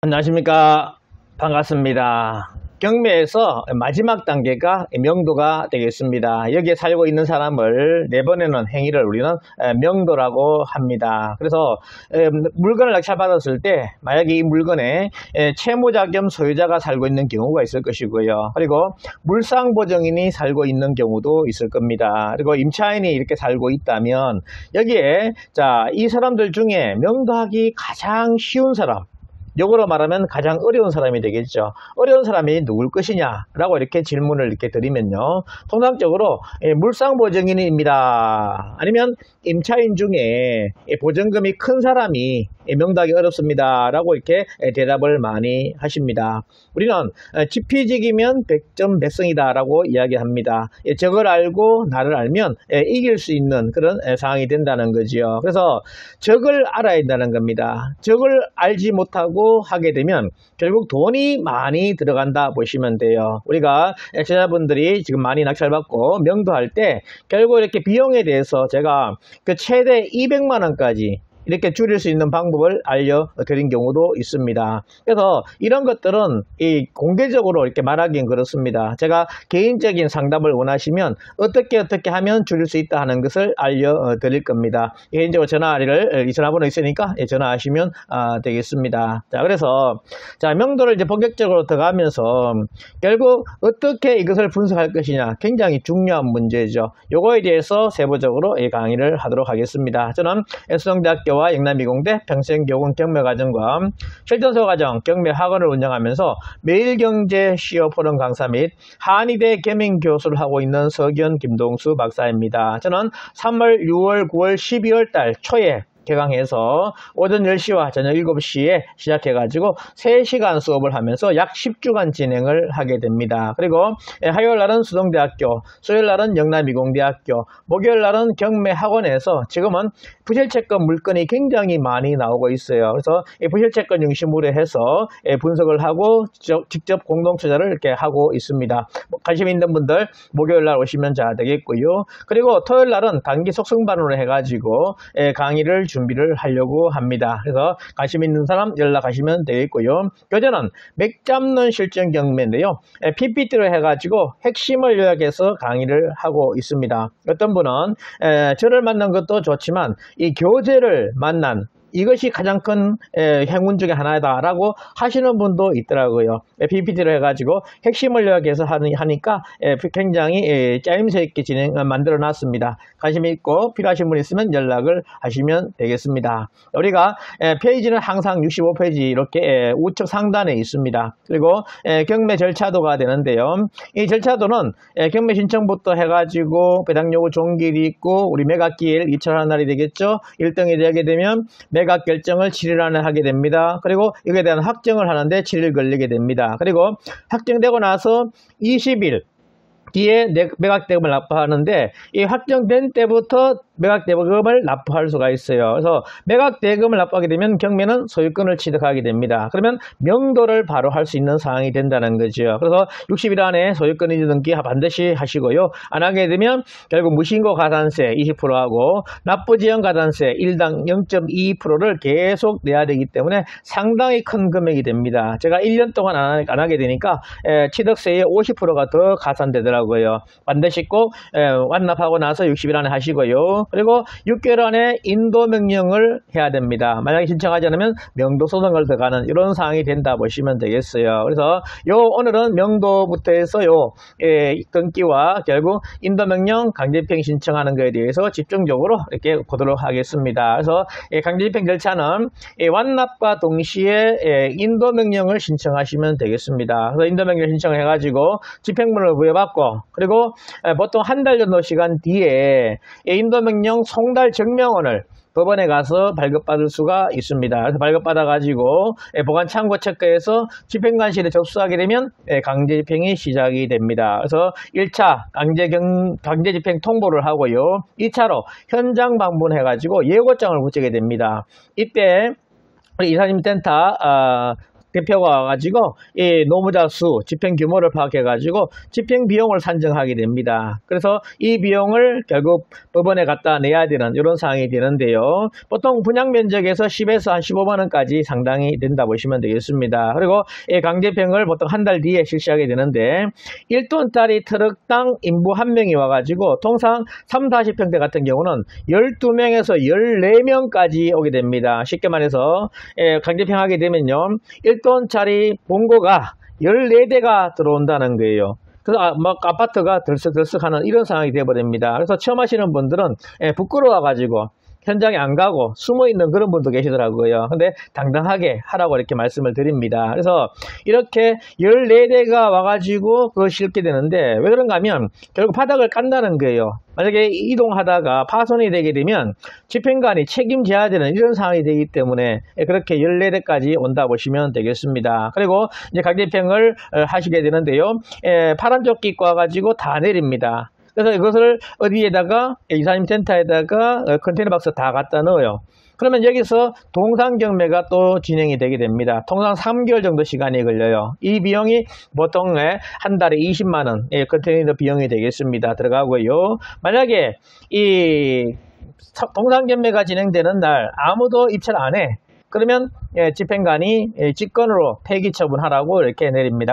안녕하십니까. 반갑습니다. 경매에서 마지막 단계가 명도가 되겠습니다. 여기에 살고 있는 사람을 내보내는 행위를 우리는 명도라고 합니다. 그래서 물건을 낙찰받았을 때 만약에 이 물건에 채무자 겸 소유자가 살고 있는 경우가 있을 것이고요. 그리고 물상보증인이 살고 있는 경우도 있을 겁니다. 그리고 임차인이 이렇게 살고 있다면 여기에 이 사람들 중에 명도하기 가장 쉬운 사람, 역으로 말하면 가장 어려운 사람이 되겠죠. 어려운 사람이 누굴 것이냐 라고 이렇게 질문을 이렇게 드리면요, 통상적으로 물상보증인입니다, 아니면 임차인 중에 보증금이 큰 사람이 명도하기 어렵습니다 라고 이렇게 대답을 많이 하십니다. 우리는 지피지기면 100점 백승이다 라고 이야기합니다. 적을 알고 나를 알면 이길 수 있는 그런 상황이 된다는 거지요. 그래서 적을 알아야 된다는 겁니다. 적을 알지 못하고 하게 되면 결국 돈이 많이 들어간다 보시면 돼요. 우리가 제자분들이 지금 많이 낙찰받고 명도할 때 결국 이렇게 비용에 대해서 제가 그 최대 200만 원까지 이렇게 줄일 수 있는 방법을 알려드린 경우도 있습니다. 그래서 이런 것들은 공개적으로 이렇게 말하기는 그렇습니다. 제가 개인적인 상담을 원하시면 어떻게 하면 줄일 수 있다 하는 것을 알려드릴 겁니다. 개인적으로 이 전화번호 있으니까 전화하시면 되겠습니다. 그래서 명도를 이제 본격적으로 들어가면서 결국 어떻게 이것을 분석할 것이냐 굉장히 중요한 문제죠. 요거에 대해서 세부적으로 강의를 하도록 하겠습니다. 저는 수성대학교와 영남이공대 평생교군 경매과정과 실전서과정 경매학원을 운영하면서 매일경제 시어 포럼 강사 및 한의대 겸임교수를 하고 있는 서기현 김동수 박사입니다. 저는 3월, 6월, 9월, 12월 달 초에 개강해서 오전 10시와 저녁 7시에 시작해가지고 3시간 수업을 하면서 약 10주간 진행을 하게 됩니다. 그리고 화요일 날은 수동대학교, 수요일 날은 영남이공대학교, 목요일 날은 경매학원에서 지금은 부실채권 물건이 굉장히 많이 나오고 있어요. 그래서 부실채권 중심으로 해서 분석을 하고 직접 공동투자를 이렇게 하고 있습니다. 관심 있는 분들 목요일 날 오시면 되겠고요. 그리고 토요일 날은 단기 속성반으로 해가지고 강의를 준비를 하려고 합니다. 그래서 관심 있는 사람 연락하시면 되겠고요. 교재는 맥 잡는 실전 경매인데요, PPT로 해가지고 핵심을 요약해서 강의를 하고 있습니다. 어떤 분은 저를 만난 것도 좋지만 이 교재를 만난 이것이 가장 큰 행운 중에 하나다 라고 하시는 분도 있더라고요. PPT로 해가지고 핵심을 요약해서 하니까 굉장히 짜임새 있게 만들어 놨습니다. 관심 있고 필요하신 분 있으면 연락을 하시면 되겠습니다. 우리가 페이지는 항상 65페이지 이렇게 우측 상단에 있습니다. 그리고 경매 절차도가 되는데요, 이 절차도는 경매 신청부터 해가지고 배당 요구 종길이 있고 우리 매각기일 2차 날이 되겠죠. 1등이 되게 되면 매각 결정을 7일 안에 하게 됩니다. 그리고 이거에 대한 확정을 하는데 7일 걸리게 됩니다. 그리고 확정되고 나서 20일 뒤에 매각대금을 납부하는데 이 확정된 때부터 매각대금을 납부할 수가 있어요. 그래서 매각대금을 납부하게 되면 경매는 소유권을 취득하게 됩니다. 그러면 명도를 바로 할 수 있는 상황이 된다는 거죠. 그래서 60일 안에 소유권 이전 등기 반드시 하시고요. 안 하게 되면 결국 무신고 가산세 20%하고 납부지연 가산세 1당 0.22%를 계속 내야 되기 때문에 상당히 큰 금액이 됩니다. 제가 1년 동안 안 하게 되니까 취득세의 50%가 더 가산되더라고요. 반드시 꼭 완납하고 나서 60일 안에 하시고요. 그리고 6개월 안에 인도 명령을 해야 됩니다. 만약에 신청하지 않으면 명도 소송을 들어가는 이런 상황이 된다 보시면 되겠어요. 그래서 오늘은 명도부터 해서 등기와 결국 인도 명령 강제집행 신청하는 것에 대해서 집중적으로 이렇게 보도록 하겠습니다. 그래서 강제집행 절차는 완납과 동시에 인도 명령을 신청하시면 되겠습니다. 그래서 인도 명령 신청을 해가지고 집행문을 부여받고, 그리고 보통 한 달 정도 시간 뒤에 인도 명령 송달 증명원을 법원에 가서 발급받을 수가 있습니다. 그래서 발급받아가지고 보관 창고 체크해서 집행관실에 접수하게 되면 강제집행이 시작이 됩니다. 그래서 1차 강제집행 통보를 하고요. 2차로 현장 방문해가지고 예고장을 붙이게 됩니다. 이때 우리 이사님 센터 대표가 와가지고 이 노무자 수, 집행 규모를 파악해가지고 집행 비용을 산정하게 됩니다. 그래서 이 비용을 결국 법원에 갖다 내야 되는 이런 상황이 되는데요. 보통 분양 면적에서 10에서 한 15만 원까지 상당히 된다 보시면 되겠습니다. 그리고 이 강제평을 보통 한 달 뒤에 실시하게 되는데 1톤짜리 트럭당 인부 1명이 와가지고 통상 3, 40평대 같은 경우는 12명에서 14명까지 오게 됩니다. 쉽게 말해서 강제평하게 되면요. 1톤짜리 본고가 14대가 들어온다는 거예요. 그래서 막 아파트가 들썩들썩하는 이런 상황이 되어버립니다. 그래서 처음 하시는 분들은 부끄러워가지고 현장에 안 가고 숨어 있는 그런 분도 계시더라고요. 근데 당당하게 하라고 이렇게 말씀을 드립니다. 그래서 이렇게 14대가 와가지고 그걸 싣게 되는데 왜 그런가 하면 결국 바닥을 깐다는 거예요. 만약에 이동하다가 파손이 되게 되면 집행관이 책임져야 되는 이런 상황이 되기 때문에 그렇게 14대까지 온다 보시면 되겠습니다. 그리고 이제 강제평을 하시게 되는데요. 파란 조끼 입고 와가지고 다 내립니다. 그래서 이것을 어디에다가 이사님 센터에다가 컨테이너 박스 다 갖다 넣어요. 그러면 여기서 동상 경매가 또 진행이 되게 됩니다. 통상 3개월 정도 시간이 걸려요. 이 비용이 보통 한 달에 20만 원 컨테이너 비용이 되겠습니다. 들어가고요. 만약에 이 동상 경매가 진행되는 날 아무도 입찰 안 해. 그러면 집행관이 직권으로 폐기 처분하라고 이렇게 내립니다.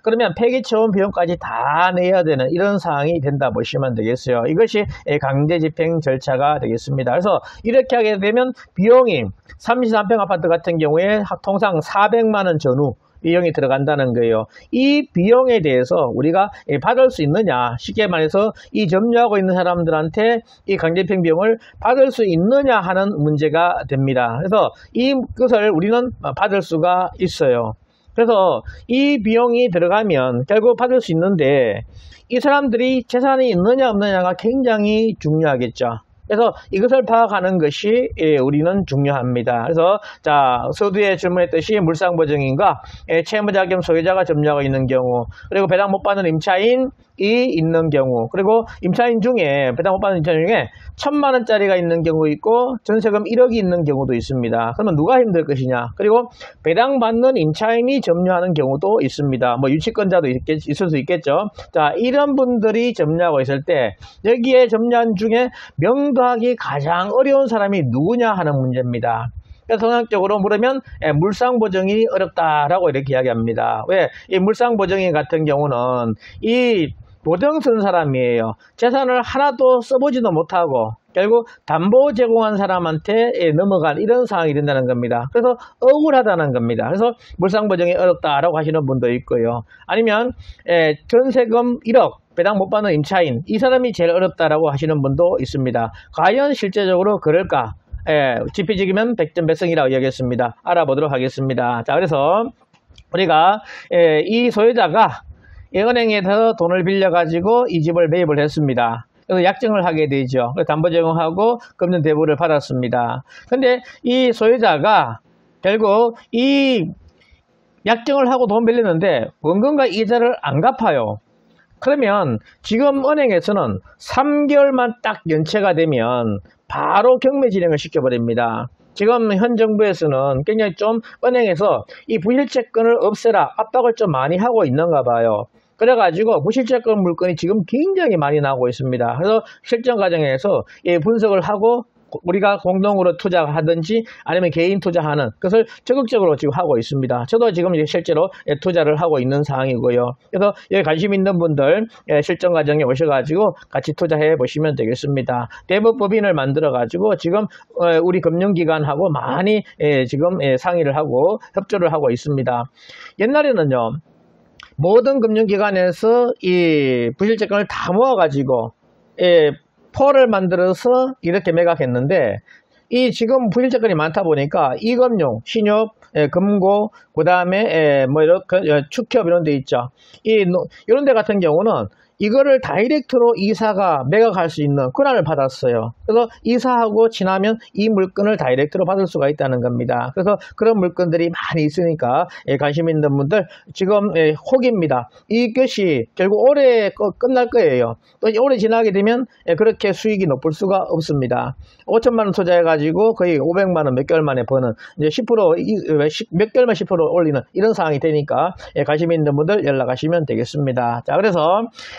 그러면 폐기 처분 비용까지 다 내야 되는 이런 상황이 된다 보시면 되겠어요. 이것이 강제 집행 절차가 되겠습니다. 그래서 이렇게 하게 되면 비용이 33평 아파트 같은 경우에 통상 400만 원 전후 비용이 들어간다는 거예요. 이 비용에 대해서 우리가 받을 수 있느냐, 쉽게 말해서 이 점유하고 있는 사람들한테 이 강제평 비용을 받을 수 있느냐 하는 문제가 됩니다. 그래서 이것을 우리는 받을 수가 있어요. 그래서 이 비용이 들어가면 결국 받을 수 있는데 이 사람들이 재산이 있느냐 없느냐가 굉장히 중요하겠죠. 그래서 이것을 파악하는 것이 우리는 중요합니다. 그래서 자 서두에 질문했듯이 물상보증인과 채무자 겸 소유자가 점유하고 있는 경우, 그리고 배당 못 받는 임차인이 있는 경우, 그리고 임차인 중에 배당 못 받는 임차인 중에 1,000만 원짜리가 있는 경우 있고 전세금 1억이 있는 경우도 있습니다. 그러면 누가 힘들 것이냐? 그리고 배당 받는 임차인이 점유하는 경우도 있습니다. 뭐 유치권자도 있을 수 있겠죠. 자, 이런 분들이 점유하고 있을 때 여기에 점유한 중에 명도하기 가장 어려운 사람이 누구냐 하는 문제입니다. 그래서 통상적으로 물으면 물상보증이 어렵다라고 이렇게 이야기합니다. 왜? 이 물상보증인 같은 경우는 이 보증 쓴 사람이에요. 재산을 하나도 써보지도 못하고 결국 담보 제공한 사람한테 넘어간 이런 상황이 된다는 겁니다. 그래서 억울하다는 겁니다. 그래서 물상보증이 어렵다라고 하시는 분도 있고요. 아니면 전세금 1억 배당 못 받는 임차인, 이 사람이 제일 어렵다라고 하시는 분도 있습니다. 과연 실제적으로 그럴까? 지피지기면 100점 백성이라고 이야기했습니다. 알아보도록 하겠습니다. 자, 그래서 우리가 이 소유자가 은행에서 돈을 빌려가지고 이 집을 매입을 했습니다. 그래서 약정을 하게 되죠. 담보 제공하고 금전 대부를 받았습니다. 근데 이 소유자가 결국 이 약정을 하고 돈 빌리는데 원금과 이자를 안 갚아요. 그러면 지금 은행에서는 3개월만 딱 연체가 되면 바로 경매 진행을 시켜버립니다. 지금 현 정부에서는 굉장히 좀 은행에서 이 부실채권을 없애라 압박을 좀 많이 하고 있는가 봐요. 그래가지고 부실채권 물건이 지금 굉장히 많이 나오고 있습니다. 그래서 실정 과정에서 분석을 하고 우리가 공동으로 투자하든지 아니면 개인 투자하는 것을 적극적으로 지금 하고 있습니다. 저도 지금 실제로 투자를 하고 있는 상황이고요. 그래서 여기 관심 있는 분들 실정 과정에 오셔가지고 같이 투자해 보시면 되겠습니다. 대부법인을 만들어 가지고 지금 우리 금융기관하고 많이 지금 상의를 하고 협조를 하고 있습니다. 옛날에는요, 모든 금융기관에서 이 부실채권을 다 모아가지고 폴을 만들어서 이렇게 매각했는데, 이 지금 부실채권이 많다 보니까 이금융, 신협, 금고, 그 다음에 뭐 이렇게 축협 이런 데 있죠. 이런 데 같은 경우는 이거를 다이렉트로 이사가 매각할 수 있는 권한을 받았어요. 그래서 이사하고 지나면 이 물건을 다이렉트로 받을 수가 있다는 겁니다. 그래서 그런 물건들이 많이 있으니까 관심 있는 분들 지금 혹입니다. 이것이 결국 올해 끝날 거예요. 또 올해 지나게 되면 그렇게 수익이 높을 수가 없습니다. 5천만 원 투자해가지고 거의 500만 원 몇 개월 만에 버는 이제 10% 몇 개월만 10% 올리는 이런 상황이 되니까 관심 있는 분들 연락하시면 되겠습니다. 자, 그래서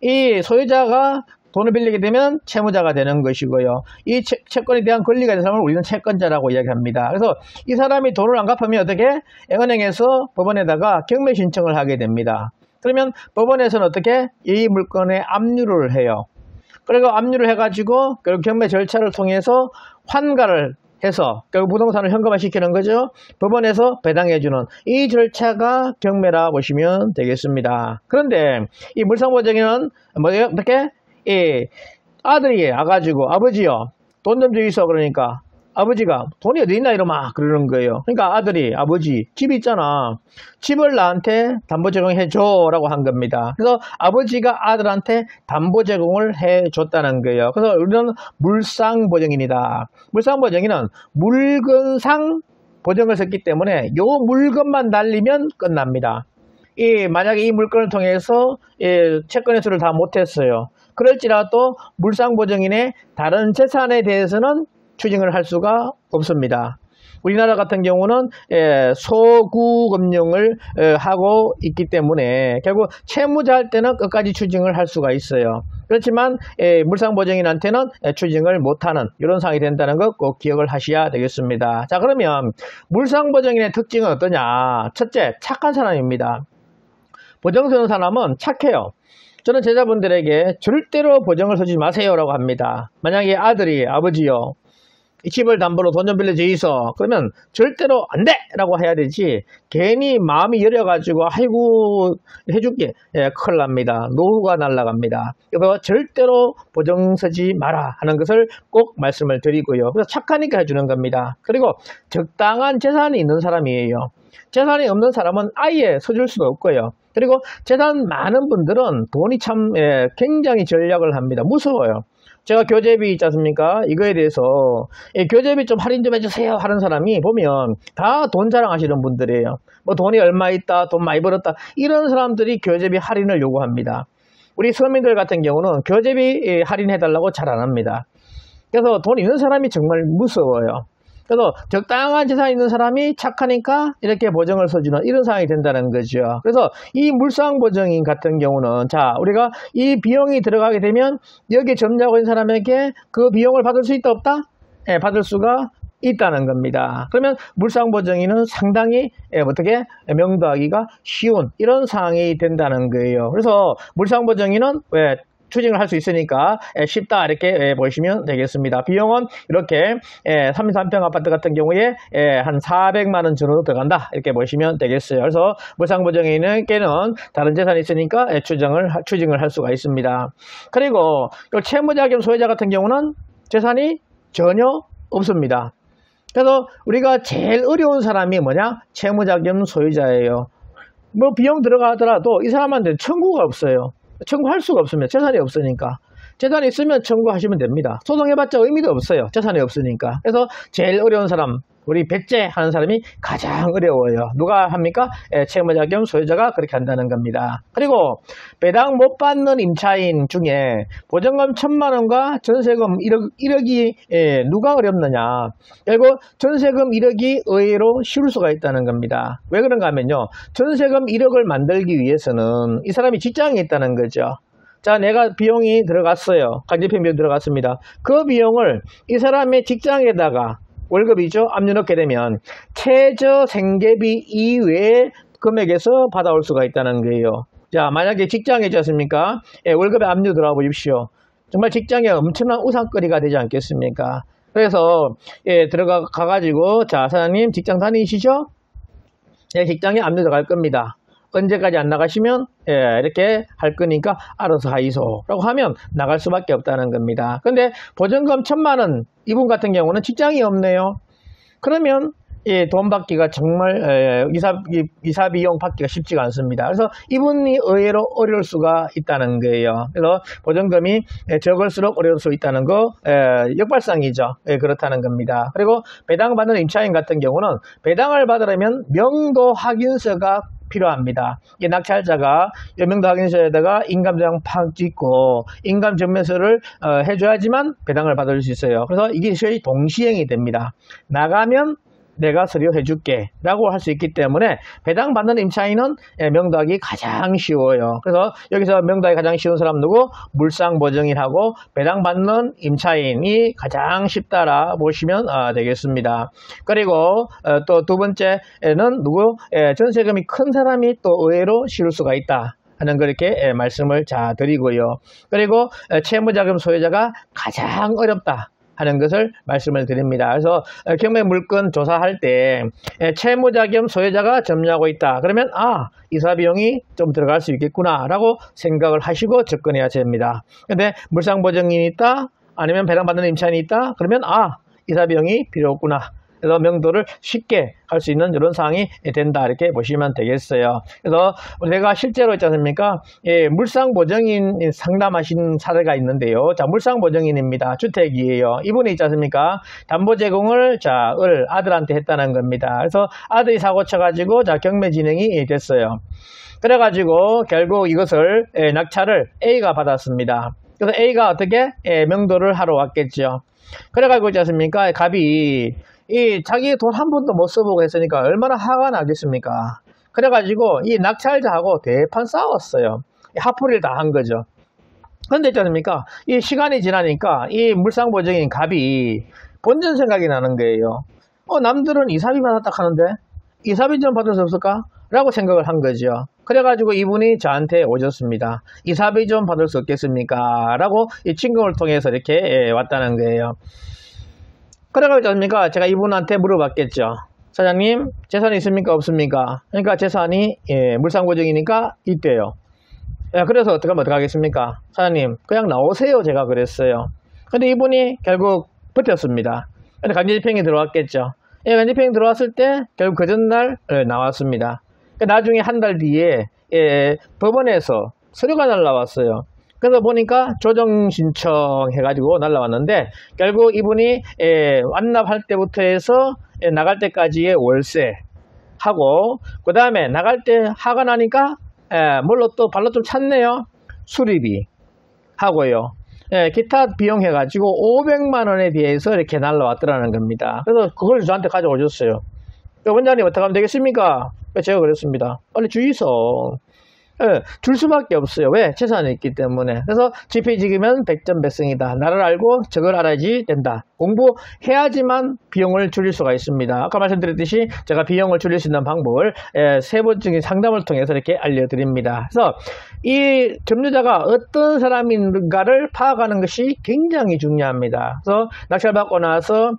이 소유자가 돈을 빌리게 되면 채무자가 되는 것이고요. 이 채권에 대한 권리가 있는 사람을 우리는 채권자라고 이야기합니다. 그래서 이 사람이 돈을 안 갚으면 어떻게? 은행에서 법원에다가 경매 신청을 하게 됩니다. 그러면 법원에서는 어떻게? 이 물건에 압류를 해요. 그리고 압류를 해가지고 결국 경매 절차를 통해서 환가를 해서 결국 부동산을 현금화 시키는 거죠. 법원에서 배당해주는 이 절차가 경매라 보시면 되겠습니다. 그런데 이 물상보증인은 뭐예요? 어떻게? 이 아들이 와가지고 아버지요 돈 좀 주이소 그러니까 아버지가 돈이 어디 있나 이러면 그러는 거예요. 그러니까 아들이 아버지 집 있잖아. 집을 나한테 담보 제공해 줘라고 한 겁니다. 그래서 아버지가 아들한테 담보 제공을 해 줬다는 거예요. 그래서 우리는 물상보증인이다. 물상보증인은 물건상 보증을 썼기 때문에 요 물건만 날리면 끝납니다. 만약에 이 물건을 통해서 채권 회수를 다 못했어요. 그럴지라도 물상보증인의 다른 재산에 대해서는 추징을 할 수가 없습니다. 우리나라 같은 경우는 소구금융을 하고 있기 때문에 결국 채무자 할 때는 끝까지 추징을 할 수가 있어요. 그렇지만 물상보증인한테는 추징을 못하는 이런 상황이 된다는 것 꼭 기억을 하셔야 되겠습니다. 자, 그러면 물상보증인의 특징은 어떠냐? 첫째, 착한 사람입니다. 보증 서는 사람은 착해요. 저는 제자분들에게 절대로 보증을 서지 마세요 라고 합니다. 만약에 아들이 아버지요 이 집을 담보로 돈 좀 빌려주이소 그러면 절대로 안 돼! 라고 해야 되지 괜히 마음이 여려가지고 아이고 해줄게 큰일 납니다. 노후가 날아갑니다. 그래서 절대로 보증 서지 마라 하는 것을 꼭 말씀을 드리고요. 그래서 착하니까 해주는 겁니다. 그리고 적당한 재산이 있는 사람이에요. 재산이 없는 사람은 아예 서줄 수도 없고요. 그리고 재산 많은 분들은 돈이 참 굉장히 전략을 합니다. 무서워요. 제가 교재비 있지 않습니까? 이거에 대해서 교재비 좀 할인 좀 해주세요 하는 사람이 보면 다 돈 자랑하시는 분들이에요. 뭐 돈이 얼마 있다, 돈 많이 벌었다 이런 사람들이 교재비 할인을 요구합니다. 우리 서민들 같은 경우는 교재비 할인해달라고 잘 안 합니다. 그래서 돈 있는 사람이 정말 무서워요. 그래서 적당한 재산이 있는 사람이 착하니까 이렇게 보증을 서주는 이런 상황이 된다는 거죠. 그래서 이 물상보증인 같은 경우는 자 우리가 이 비용이 들어가게 되면 여기에 점유하고 있는 사람에게 그 비용을 받을 수 있다 없다? 받을 수가 있다는 겁니다. 그러면 물상보증인은 상당히 어떻게 명도하기가 쉬운 이런 상황이 된다는 거예요. 그래서 물상보증인은 왜 추징을 할 수 있으니까 쉽다 이렇게 보시면 되겠습니다. 비용은 이렇게 33평 아파트 같은 경우에 한 400만 원 정도 들어간다 이렇게 보시면 되겠어요. 그래서 물상보증인에게는 다른 재산이 있으니까 추징을 할 수가 있습니다. 그리고 채무자 겸 소유자 같은 경우는 재산이 전혀 없습니다. 그래서 우리가 제일 어려운 사람이 뭐냐? 채무자 겸 소유자예요. 뭐 비용 들어가더라도 이 사람한테 청구가 없어요. 청구할 수가 없습니다. 재산이 없으니까. 재산이 있으면 청구하시면 됩니다. 소송해봤자 의미도 없어요. 재산이 없으니까. 그래서 제일 어려운 사람, 우리 배째하는 사람이 가장 어려워요. 누가 합니까? 채무자 겸 소유자가 그렇게 한다는 겁니다. 그리고 배당 못 받는 임차인 중에 보증금 1,000만 원과 전세금 1억이 누가 어렵느냐? 결국 전세금 1억이 의외로 쉬울 수가 있다는 겁니다. 왜 그런가 하면요. 전세금 1억을 만들기 위해서는 이 사람이 직장에 있다는 거죠. 자, 내가 비용이 들어갔어요. 간접형 비용 들어갔습니다. 그 비용을 이 사람의 직장에다가 월급이죠. 압류 넣게 되면 최저 생계비 이외의 금액에서 받아올 수가 있다는 거예요. 자, 만약에 직장에 있지 않습니까? 월급에 압류 들어가 보십시오. 정말 직장에 엄청난 우상거리가 되지 않겠습니까? 그래서 들어가가지고 자, 사장님 직장 다니시죠? 직장에 압류 들어갈 겁니다. 언제까지 안 나가시면 이렇게 할 거니까 알아서 하이소 라고 하면 나갈 수밖에 없다는 겁니다. 근데 보증금 1,000만 원 이분 같은 경우는 직장이 없네요. 그러면 이 돈 받기가 정말 이사 비용 받기가 쉽지가 않습니다. 그래서 이분이 의외로 어려울 수가 있다는 거예요. 그래서 보증금이 적을수록 어려울 수 있다는 거 역발상이죠. 그렇다는 겁니다. 그리고 배당받는 임차인 같은 경우는 배당을 받으려면 명도 확인서가 필요합니다. 이 낙찰자가 명도 확인서에다가 인감장 팍 찍고 인감증명서를 해줘야지만 배당을 받을 수 있어요. 그래서 이게 동시행이 됩니다. 나가면 내가 수료해줄게 라고 할 수 있기 때문에 배당받는 임차인은 명도하기 가장 쉬워요. 그래서 여기서 명도하기 가장 쉬운 사람 누구? 물상보증인하고 배당받는 임차인이 가장 쉽다라 보시면 되겠습니다. 그리고 또 두 번째는 누구? 전세금이 큰 사람이 또 의외로 쉬울 수가 있다 하는 걸 이렇게 말씀을 드리고요. 그리고 채무자금 소유자가 가장 어렵다 하는 것을 말씀을 드립니다. 그래서 경매 물건 조사할 때 채무자 겸 소유자가 점유하고 있다. 그러면 이사 비용이 좀 들어갈 수 있겠구나 라고 생각을 하시고 접근해야 됩니다. 근데 물상보증인이 있다, 아니면 배당받는 임차인이 있다, 그러면 이사 비용이 필요 없구나. 그래서 명도를 쉽게 할 수 있는 이런 상황이 된다 이렇게 보시면 되겠어요. 그래서 제가 실제로 있지 않습니까? 물상보증인 상담하신 사례가 있는데요. 자, 물상보증인입니다. 주택이에요. 이분이 있지 않습니까? 담보 제공을 아들한테 했다는 겁니다. 그래서 아들이 사고 쳐가지고 경매 진행이 됐어요. 그래가지고 결국 이것을 낙찰을 A가 받았습니다. 그래서 A가 어떻게 명도를 하러 왔겠죠. 그래가지고 있지 않습니까? 갑이 자기 돈 한 번도 못 써보고 했으니까 얼마나 화가 나겠습니까? 그래가지고 이 낙찰자하고 대판 싸웠어요. 화풀이를 다 한 거죠. 그런데 있지 않습니까? 이 시간이 지나니까 이 물상보증인 갑이 본전 생각이 나는 거예요. 남들은 이사비 받았다 하는데 이사비 좀 받을 수 없을까? 라고 생각을 한 거죠. 그래가지고 이분이 저한테 오셨습니다. 이사비 좀 받을 수 없겠습니까? 라고 이 친구를 통해서 이렇게 왔다는 거예요. 그래가지고 제가 이분한테 물어봤겠죠. 사장님, 재산이 있습니까? 없습니까? 그러니까 재산이 물상보증이니까 있대요. 그래서 어떻게 하면 어떡하겠습니까? 사장님, 그냥 나오세요. 제가 그랬어요. 근데 이분이 결국 버텼습니다. 근데 간접집행이 들어왔겠죠. 간접집행이 들어왔을 때 결국 그 전날 나왔습니다. 나중에 한 달 뒤에 법원에서 서류가 날라왔어요. 그래서 보니까 조정 신청 해가지고 날라왔는데 결국 이분이 완납할 때부터 해서 나갈 때까지의 월세 하고 그 다음에 나갈 때 화가 나니까 물론 또 발로 좀 찼네요. 수리비 하고요. 기타 비용 해가지고 500만 원에 대해서 이렇게 날라왔더라는 겁니다. 그래서 그걸 저한테 가져오셨어요. 원장님 어떻게 하면 되겠습니까? 제가 그랬습니다. 빨리 주의서 줄 수밖에 없어요. 왜? 재산이 있기 때문에. 그래서 지피지기면 100점 백승이다. 나를 알고 적을 알아야지 된다. 공부해야지만 비용을 줄일 수가 있습니다. 아까 말씀드렸듯이 제가 비용을 줄일 수 있는 방법을 세부적인 상담을 통해서 이렇게 알려드립니다. 그래서 이 점유자가 어떤 사람인가를 파악하는 것이 굉장히 중요합니다. 그래서 낙찰받고 나서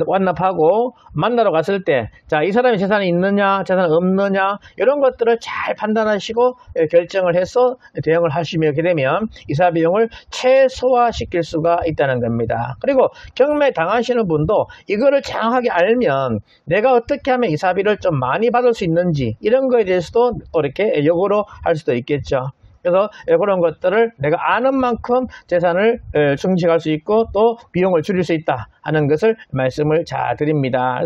완납하고 만나러 갔을 때 이 사람이 재산이 있느냐 재산이 없느냐 이런 것들을 잘 판단하시고 결정을 해서 대응을 하시게 되면 이사 비용을 최소화시킬 수가 있다는 겁니다. 그리고 경매 당하시는 분도 이거를 정확하게 알면 내가 어떻게 하면 이사비를 좀 많이 받을 수 있는지 이런 거에 대해서도 또 이렇게 역으로 할 수도 있겠죠. 그래서 그런 것들을 내가 아는 만큼 재산을 증식할 수 있고 또 비용을 줄일 수 있다 하는 것을 말씀을 드립니다.